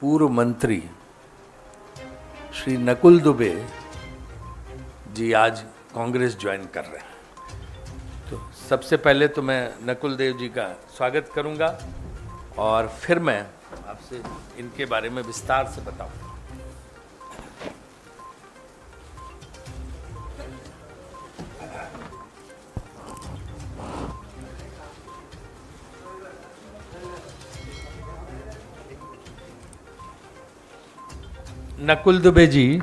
पूर्व मंत्री श्री नकुल दुबे जी आज कांग्रेस ज्वाइन कर रहे हैं। तो सबसे पहले तो मैं नकुल देव जी का स्वागत करूंगा और फिर मैं आपसे इनके बारे में विस्तार से बताऊंगा। नकुल दुबे जी,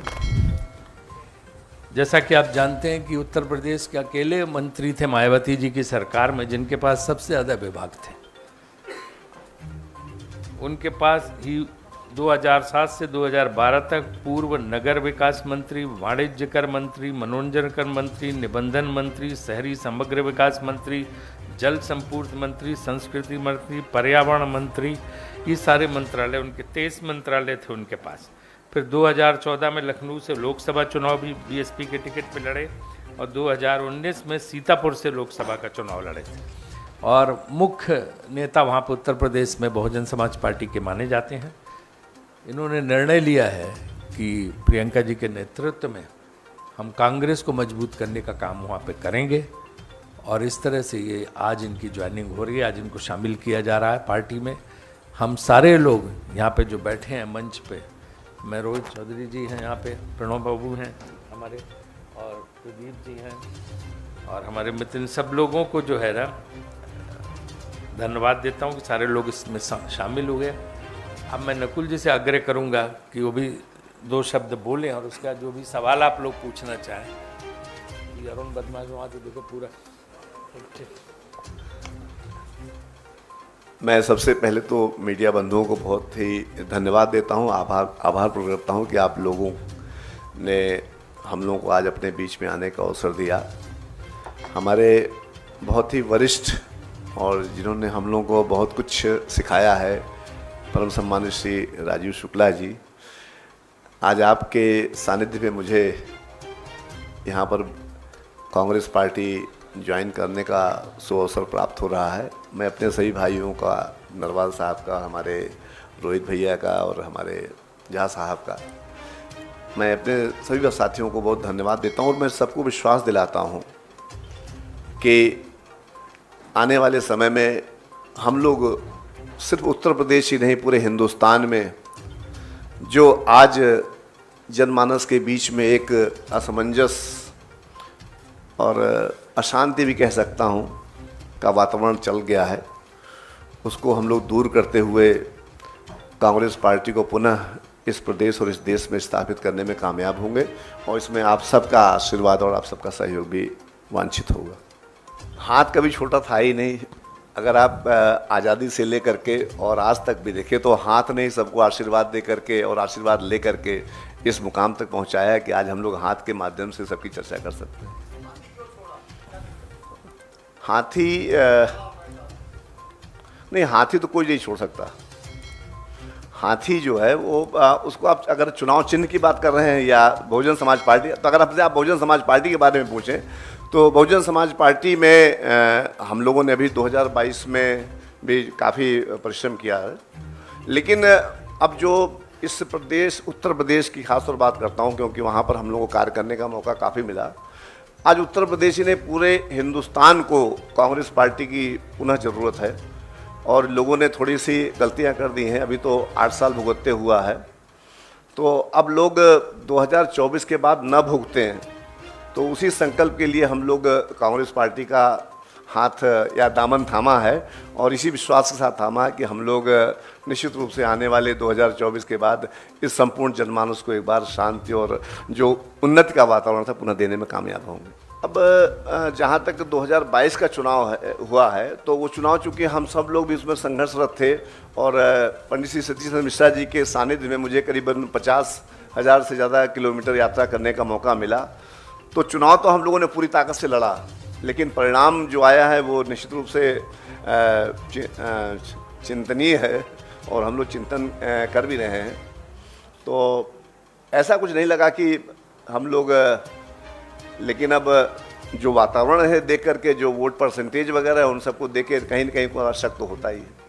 जैसा कि आप जानते हैं कि उत्तर प्रदेश के अकेले मंत्री थे मायावती जी की सरकार में जिनके पास सबसे ज़्यादा विभाग थे। उनके पास ही 2007 से 2012 तक पूर्व नगर विकास मंत्री, वाणिज्य कर मंत्री, मनोरंजन कर मंत्री, निबंधन मंत्री, शहरी समग्र विकास मंत्री, जल संपूर्ण मंत्री, संस्कृति मंत्री, पर्यावरण मंत्री, ये सारे मंत्रालय उनके 23 मंत्रालय थे उनके पास। फिर 2014 में लखनऊ से लोकसभा चुनाव भी बीएसपी के टिकट पे लड़े और 2019 में सीतापुर से लोकसभा का चुनाव लड़े थे और मुख्य नेता वहाँ पर उत्तर प्रदेश में बहुजन समाज पार्टी के माने जाते हैं। इन्होंने निर्णय लिया है कि प्रियंका जी के नेतृत्व में हम कांग्रेस को मजबूत करने का काम वहाँ पे करेंगे और इस तरह से ये आज इनकी ज्वाइनिंग हो रही है, आज इनको शामिल किया जा रहा है पार्टी में। हम सारे लोग यहाँ पे जो बैठे हैं मंच पे, मैं रोहित चौधरी जी हैं यहाँ पे, प्रणव बाबू हैं हमारे और प्रदीप जी हैं और हमारे मित्र, सब लोगों को जो है ना धन्यवाद देता हूँ कि सारे लोग इसमें शामिल हुए। अब मैं नकुल जी से आग्रह करूँगा कि वो भी 2 शब्द बोलें और उसका जो भी सवाल आप लोग पूछना चाहें। ये अरुण बदमाश वहाँ तो देखो पूरा मैं सबसे पहले तो मीडिया बंधुओं को बहुत ही धन्यवाद देता हूं, आभार प्रकट करता हूं कि आप लोगों ने हम लोगों को आज अपने बीच में आने का अवसर दिया। हमारे बहुत ही वरिष्ठ और जिन्होंने हम लोगों को बहुत कुछ सिखाया है, परम सम्मानित श्री राजीव शुक्ला जी, आज आपके सानिध्य में मुझे यहाँ पर कांग्रेस पार्टी ज्वाइन करने का सुअवसर प्राप्त हो रहा है। मैं अपने सभी भाइयों का, नरवाल साहब का, हमारे रोहित भैया का और हमारे जहाँ साहब का, मैं अपने सभी साथियों को बहुत धन्यवाद देता हूँ और मैं सबको विश्वास दिलाता हूँ कि आने वाले समय में हम लोग सिर्फ उत्तर प्रदेश ही नहीं, पूरे हिंदुस्तान में जो आज जनमानस के बीच में एक असमंजस और अशांति भी कह सकता हूँ का वातावरण चल गया है, उसको हम लोग दूर करते हुए कांग्रेस पार्टी को पुनः इस प्रदेश और इस देश में स्थापित करने में कामयाब होंगे और इसमें आप सबका आशीर्वाद और आप सबका सहयोग भी वांछित होगा। हाथ कभी छोटा था ही नहीं। अगर आप आज़ादी से लेकर के और आज तक भी देखें तो हाथ ने सबको आशीर्वाद दे करके और आशीर्वाद ले करके इस मुकाम तक पहुँचाया है कि आज हम लोग हाथ के माध्यम से सबकी चर्चा कर सकते हैं। हाथी नहीं, हाथी तो कोई नहीं छोड़ सकता। हाथी जो है वो उसको आप अगर चुनाव चिन्ह की बात कर रहे हैं या बहुजन समाज पार्टी, तो अगर आपसे आप बहुजन समाज पार्टी के बारे में पूछें तो बहुजन समाज पार्टी में हम लोगों ने अभी 2022 में भी काफ़ी परिश्रम किया है, लेकिन अब जो इस प्रदेश उत्तर प्रदेश की खास तौर बात करता हूँ क्योंकि वहाँ पर हम लोगों को कार्य करने का मौका काफ़ी मिला। आज उत्तर प्रदेश ने पूरे हिंदुस्तान को कांग्रेस पार्टी की पुनः ज़रूरत है और लोगों ने थोड़ी सी गलतियां कर दी हैं। अभी तो 8 साल भुगतते हुआ है, तो अब लोग 2024 के बाद न भुगते हैं, तो उसी संकल्प के लिए हम लोग कांग्रेस पार्टी का हाथ या दामन थामा है और इसी विश्वास के साथ थामा है कि हम लोग निश्चित रूप से आने वाले 2024 के बाद इस संपूर्ण जनमानस को एक बार शांति और जो उन्नति का वातावरण था पुनः देने में कामयाब होंगे। अब जहाँ तक 2022 का चुनाव हुआ है तो वो चुनाव चूँकि हम सब लोग भी उसमें संघर्षरत थे और पंडित श्री सतीश चंद्र मिश्रा जी के सानिध्य में मुझे करीबन 50,000 से ज़्यादा किलोमीटर यात्रा करने का मौका मिला। तो चुनाव तो हम लोगों ने पूरी ताकत से लड़ा, लेकिन परिणाम जो आया है वो निश्चित रूप से चिंतनीय है और हम लोग चिंतन कर भी रहे हैं। तो ऐसा कुछ नहीं लगा कि हम लोग, लेकिन अब जो वातावरण है देख करके, जो वोट परसेंटेज वगैरह है उन सबको देख के कहीं न कहीं को शक तो होता ही है।